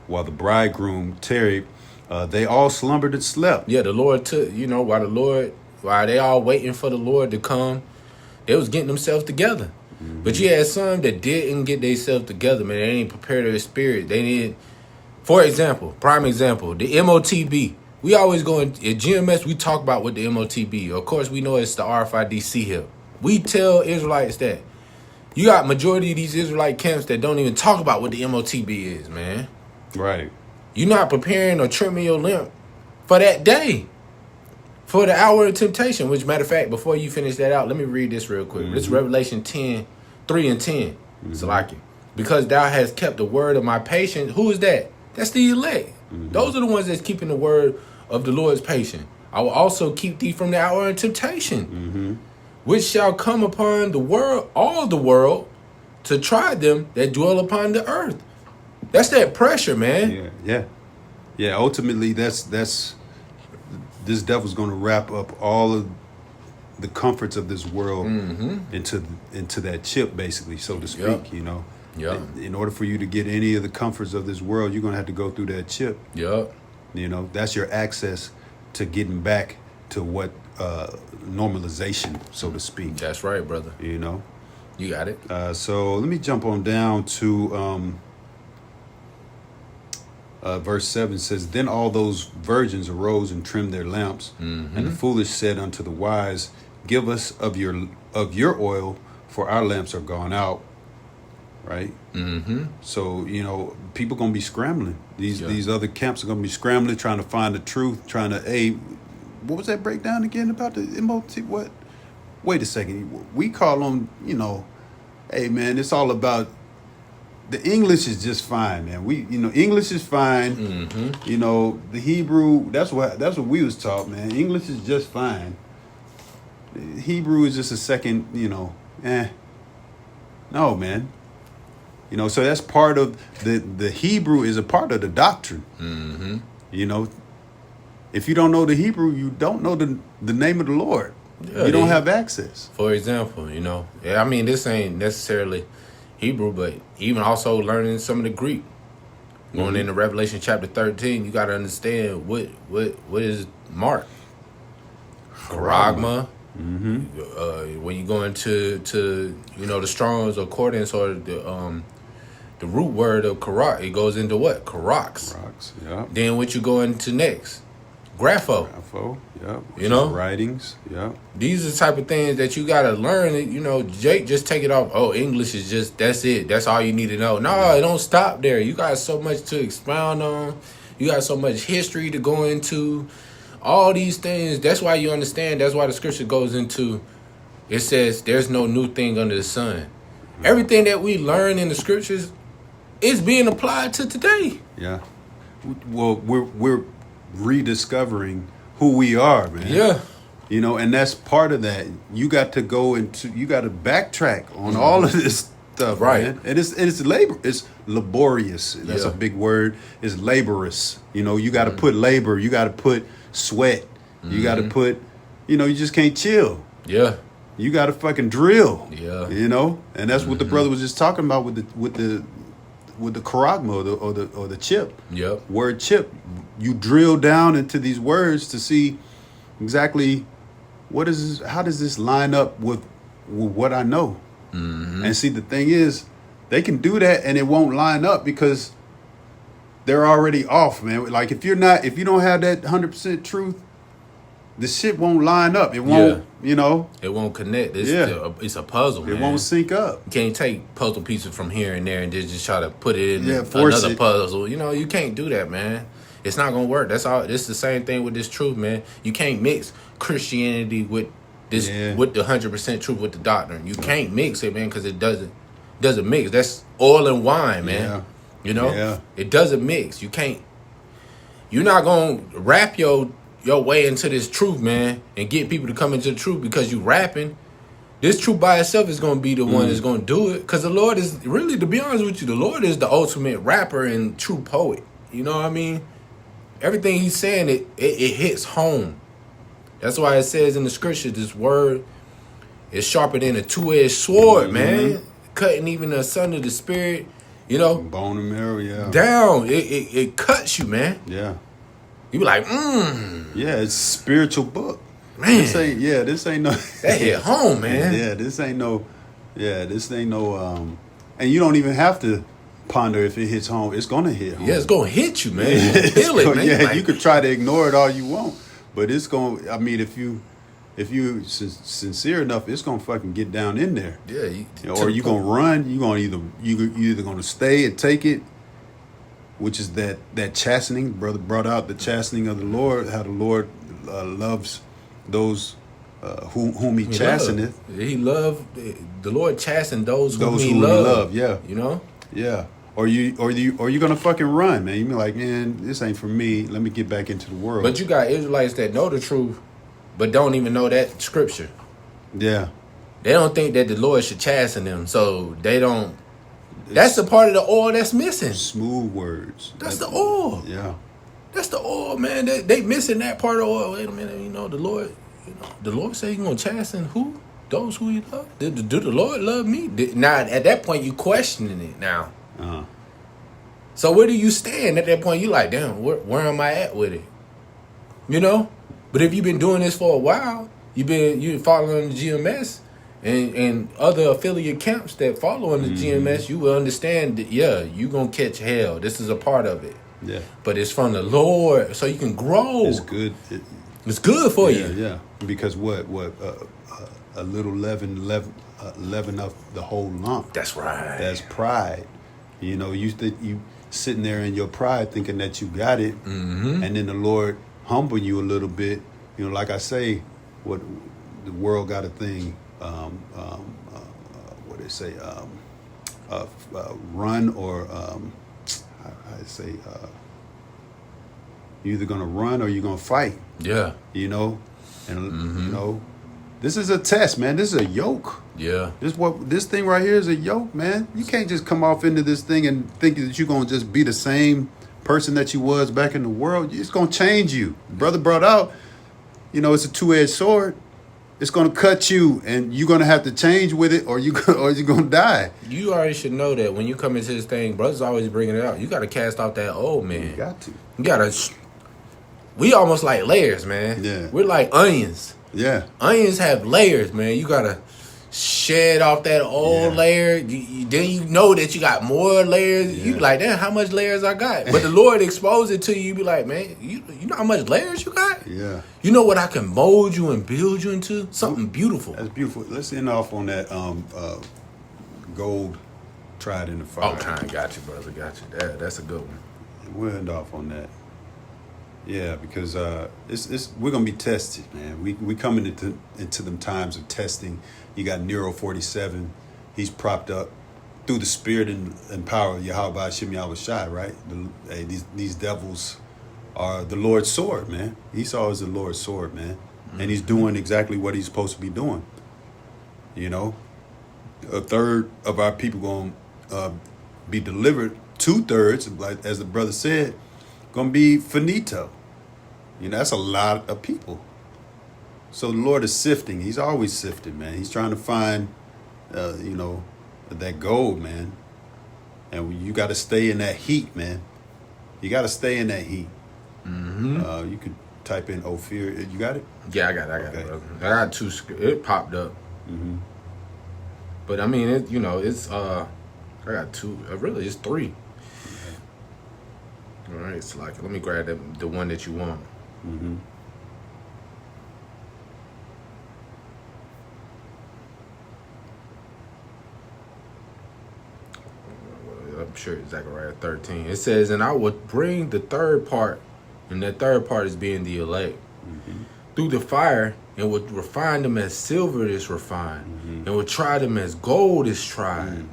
while the bridegroom tarried, they all slumbered and slept. Yeah, the Lord took, while they all waiting for the Lord to come, they was getting themselves together. Mm-hmm. But you had some that didn't get themselves together, man. They didn't prepare their spirit. They didn't. For example, prime example, the MOTB. We always go in at GMS, we talk about what the MOTB. Of course, we know it's the RFIDC here. We tell Israelites that you got majority of these Israelite camps that don't even talk about what the MOTB is, man. Right. You're not preparing or trimming your lamp for that day, for the hour of temptation. Which, matter of fact, before you finish that out, let me read this real quick. Mm-hmm. This is Revelation 10, 3 and 10. Mm-hmm. It's like it. Because thou hast kept the word of my patience. Who is that? That's the elect. Mm-hmm. Those are the ones that's keeping the word of the Lord's patience. I will also keep thee from the hour of temptation, mm-hmm. which shall come upon the world, all the world, to try them that dwell upon the earth. That's that pressure, man. Yeah. Ultimately, that's this devil's going to wrap up all of the comforts of this world mm-hmm. into that chip, basically, so to speak. Yep. You know. Yeah. In order for you to get any of the comforts of this world, you're going to have to go through that chip. Yep. You know, that's your access to getting back to what normalization, so to speak. That's right, brother. You know, you got it. So let me jump on down to verse 7. It says, then all those virgins arose and trimmed their lamps, mm-hmm. and the foolish said unto the wise, give us of your oil, for our lamps are gone out. Right. Mm-hmm. So, you know, people going to be scrambling. These other camps are going to be scrambling, trying to find the truth, trying to, hey, what was that breakdown again about the MOT? What? Wait a second. We call them, you know, hey, man, it's all about the English is just fine, man. English is fine. Mm-hmm. You know, the Hebrew, that's what we was taught, man. English is just fine. Hebrew is just a second, No, man. You know, so that's part of the Hebrew is a part of the doctrine. Mm-hmm. You know, if you don't know the Hebrew, you don't know the name of the Lord. Yeah, you don't have access. For example, I mean, this ain't necessarily Hebrew, but even also learning some of the Greek. Going mm-hmm. into Revelation chapter 13, you got to understand what is Mark, Charagma. Mm-hmm. When you go into the Strong's Concordance or the root word of karak, it goes into what? Karaks. Yeah. Then what you go into next? Grapho. Yeah. Writings. Yeah. These are the type of things that you got to learn. Jake, just take it off. Oh, English is just, that's it. That's all you need to know. No, it don't stop there. You got so much to expound on. You got so much history to go into. All these things. That's why you understand. That's why the scripture goes into, it says, there's no new thing under the sun. Mm-hmm. Everything that we learn in the scriptures is being applied to today. Yeah. Well, we're rediscovering who we are, man. Yeah. And that's part of that. You got to backtrack on mm-hmm. all of this stuff, right? Man. And it's laborious. That's a big word. It's laborious. You got to put labor. You got to put sweat. Mm-hmm. You got to put. You just can't chill. Yeah. You got to fucking drill. Yeah. And that's mm-hmm. what the brother was just talking about with the charagma or the chip. Yep. Word chip. You drill down into these words to see exactly how does this line up with what I know. Mm-hmm. And see, the thing is, they can do that and it won't line up because they're already off, man. Like if you don't have that 100% truth, the shit won't line up. It won't, It won't connect. It's a puzzle, man. It won't sync up. You can't take puzzle pieces from here and there and just try to put it in another puzzle. You can't do that, man. It's not going to work. That's all. It's the same thing with this truth, man. You can't mix Christianity with this, with the 100% truth with the doctrine. You can't mix it, man, because it doesn't mix. That's oil and wine, man. Yeah. It doesn't mix. You can't. You're not going to wrap your way into this truth, man, and get people to come into the truth because you rapping. This truth by itself is going to be the one that's going to do it, because the Lord is really, to be honest with you, the Lord is the ultimate rapper and true poet. You know what I mean? Everything he's saying, it hits home. That's why it says in the scripture, this word is sharper than a two-edged sword, man. Cutting even asunder the spirit you know, bone and marrow, yeah, down. It cuts you, man. yeah, You be like, yeah. It's a spiritual book. man. This ain't no. That hit home, man. Yeah, this ain't no. And you don't even have to ponder if it hits home. It's gonna hit home. Yeah, it's gonna hit you, man. You're gonna feel it, man. Yeah, Like, you could try to ignore it all you want, but it's gonna. I mean, if you sincere enough, it's gonna fucking get down in there. yeah, Or you gonna run. You either gonna stay and take it, which is that chastening. Brother brought out the chastening of the Lord. How the Lord loves those whom He chasteneth. He loved the Lord chastened those whom He He loved. love. Yeah, You know. yeah. Or you gonna fucking run, man. You be like, man, this ain't for me. Let me get back into the world. But you got Israelites that know the truth, but don't even know that scripture. yeah, They don't think that the Lord should chasten them, so they don't. That's the part of the oil that's missing. smooth words. That's the oil. Yeah, That's the oil, man. They missing that part of the oil. Wait a minute, the Lord. The Lord say He gonna chasten who? Those who He love. Do the Lord love me? Now at that point you questioning it now. uh-huh. So where do you stand at that point? You like, damn, where am I at with it? You know? But if you've been doing this for a while, you following the GMS and other affiliate camps that follow in the GMS, you will understand that, yeah, you going to catch hell. This is a part of it. Yeah, But it's from the Lord, so you can grow. it's good. It's good for Yeah, you. yeah. Because a little leaven up the whole lump. That's right. That's pride. You sitting there in your pride thinking that you got it, and then the Lord humble you a little bit. Like I say, what the world got a thing. What they say, run or I say, you're either gonna run or you're gonna fight. Yeah. And this is a test, man. This is a yoke. Yeah. This thing right here is a yoke, man. You can't just come off into this thing and think that you're gonna just be the same person that you was back in the world. It's gonna change you. Brother brought out, it's a two-edged sword. It's gonna cut you, and you're gonna have to change with it, or you're gonna die. You already should know that when you come into this thing, brothers always bringing it out. You got to cast off that old man. You got to. You got to. We almost like layers, man. Yeah. We're like onions. Yeah. Onions have layers, man. You got to shed off that old layer. Then you know that you got more layers. Yeah. You be like, damn, how much layers I got? But the Lord expose it to you. You be like, man, you know how much layers you got? Yeah. You know what I can mold you and build you into? Something beautiful. That's beautiful. Let's end off on that gold tried in the fire. Okay, got you, brother. Got you. That's a good one. We'll end off on that. Yeah, because we're gonna be tested, man. We coming into them times of testing. You got Nero 47. He's propped up through the spirit and power of Yahweh Hashem Yahweh Shai, right? These devils are the Lord's sword, man. Esau is the Lord's sword, man. And he's doing exactly what he's supposed to be doing. A third of our people going to be delivered. 2/3, like as the brother said, going to be finito. That's a lot of people. So the Lord is sifting. He's always sifting, man. He's trying to find, that gold, man. And you got to stay in that heat, man. You got to stay in that heat. You could type in Ophir. You got it? Yeah, I got it, brother. I got two. It popped up. But I mean, it's I got two. Really, it's three. All right, it's like, let me grab the one that you want. I'm sure it's Zechariah 13. It says, and I will bring the third part, and the third part is being the elect, through the fire, and will refine them as silver is refined, and will try them as gold is tried.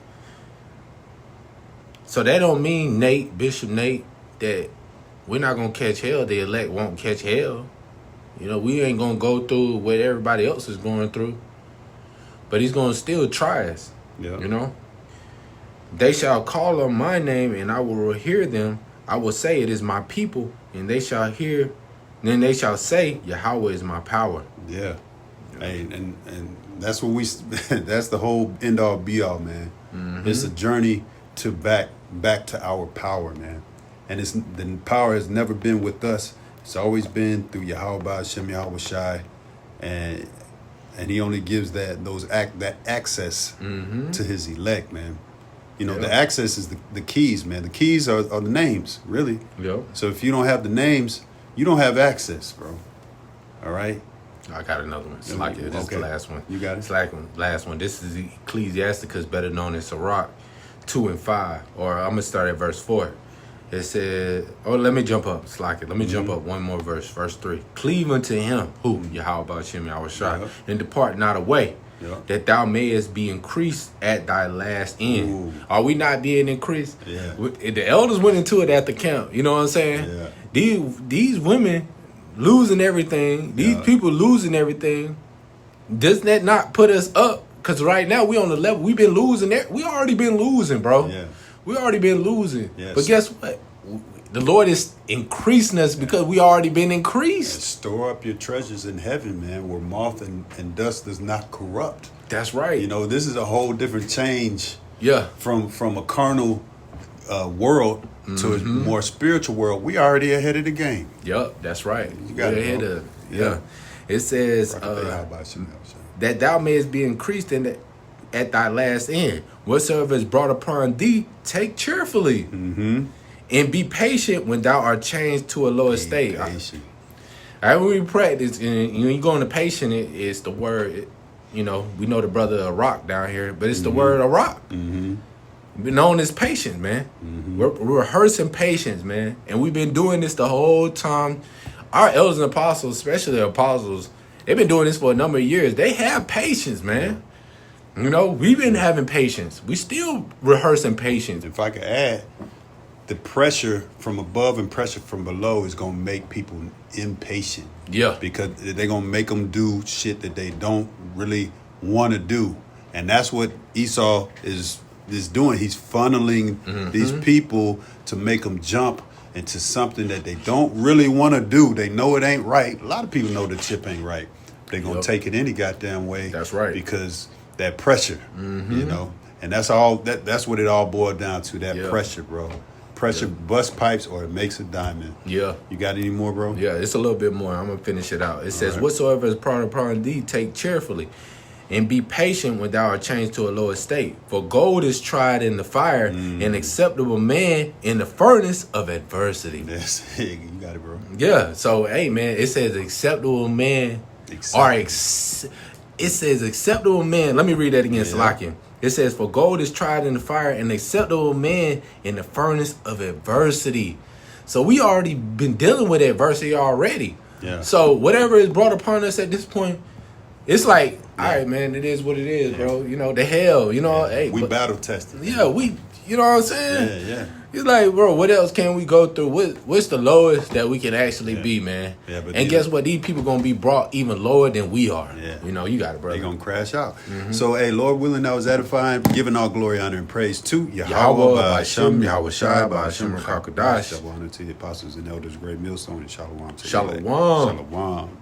So that don't mean, Bishop Nate, that we're not going to catch hell. The elect won't catch hell. We ain't going to go through what everybody else is going through. But he's going to still try us. Yeah. They shall call on my name, and I will hear them. I will say, it is my people, and they shall hear. Then they shall say, Yahweh is my power. Yeah. Hey, and that's what that's the whole end all be all, man. It's a journey to back back to our power, man. And the power has never been with us. It's always been through Yahweh Hashem Yahweh Shai, and he only gives that access to his elect, man. You know, the access is the keys, man. The keys are the names, really. Yep. So if you don't have the names, you don't have access, bro. All right? I got another one. It's like it. This is the last one. You got it? It's like last one. This is Ecclesiasticus, better known as Sirach 2 and 5. Or I'm going to start at verse 4. It said, let me jump up. It's like it. Let me jump up one more verse. Verse 3. Cleave unto him, who? Yahweh Hashem Yahweh Shai, and depart not away, that thou mayest be increased at thy last end. Ooh. Are we not being increased? Yeah. The elders went into it at the camp. You know what I'm saying? Yeah. These women losing everything. These people losing everything. Does that not put us up? Because right now we on the level. We've been losing. We already been losing, bro. Yeah. We already been losing. Yes. But guess what? The Lord is increasing us because we already been increased. And store up your treasures in heaven, man, where moth and dust does not corrupt. That's right. You know, this is a whole different change. Yeah. From a carnal world to a more spiritual world. We already ahead of the game. Yup, that's right. You got it, ahead bro. of. Yeah. It says that thou mayest be increased at thy last end. Whatsoever is brought upon thee, take cheerfully. And be patient when thou art changed to a lower state. When we practice, and you go into patient, it's the word, we know the brother Iraq down here, but it's the word Iraq. Known as patient, man. We're rehearsing patience, man. And we've been doing this the whole time. Our elders and apostles, especially the apostles, they've been doing this for a number of years. They have patience, man. We've been having patience. We still rehearsing patience. If I could add, the pressure from above and pressure from below is going to make people impatient. Yeah. Because they're going to make them do shit that they don't really want to do. And that's what Esau is doing. He's funneling these people to make them jump into something that they don't really want to do. They know it ain't right. A lot of people know the chip ain't right. They're going to take it any goddamn way. That's right. Because that pressure, and that's all. That's what it all boiled down to. That pressure, bro. Pressure busts pipes or it makes a diamond. Yeah. You got any more, bro? Yeah, it's a little bit more. I'm gonna finish it out. It says, "Whatsoever is brought upon thee, take cheerfully, and be patient when thou art changed to a lower state. For gold is tried in the fire, an acceptable man in the furnace of adversity." Yes, you got it, bro. Yeah. So, hey, man, it says acceptable man. It says acceptable man. Let me read that again, Salakia. It says, "For gold is tried in the fire, an acceptable man in the furnace of adversity." So we already been dealing with adversity already. Yeah. So whatever is brought upon us at this point, it's like, all right, man, it is what it is, bro. The hell, hey. We battle tested. Yeah, you know what I'm saying? Yeah. It's like, bro, what else can we go through? What's the lowest that we can actually be, man? Yeah, and guess what? These people going to be brought even lower than we are. Yeah. You got it, brother. They're going to crash out. So, hey, Lord willing, that was edifying. Giving all glory, honor, and praise to Yahweh, Hashem, Yahweh Shai, Hashem, Rakakadash. Shalom to the apostles and elders, great millstone, and shalom to Shalom. Shalom.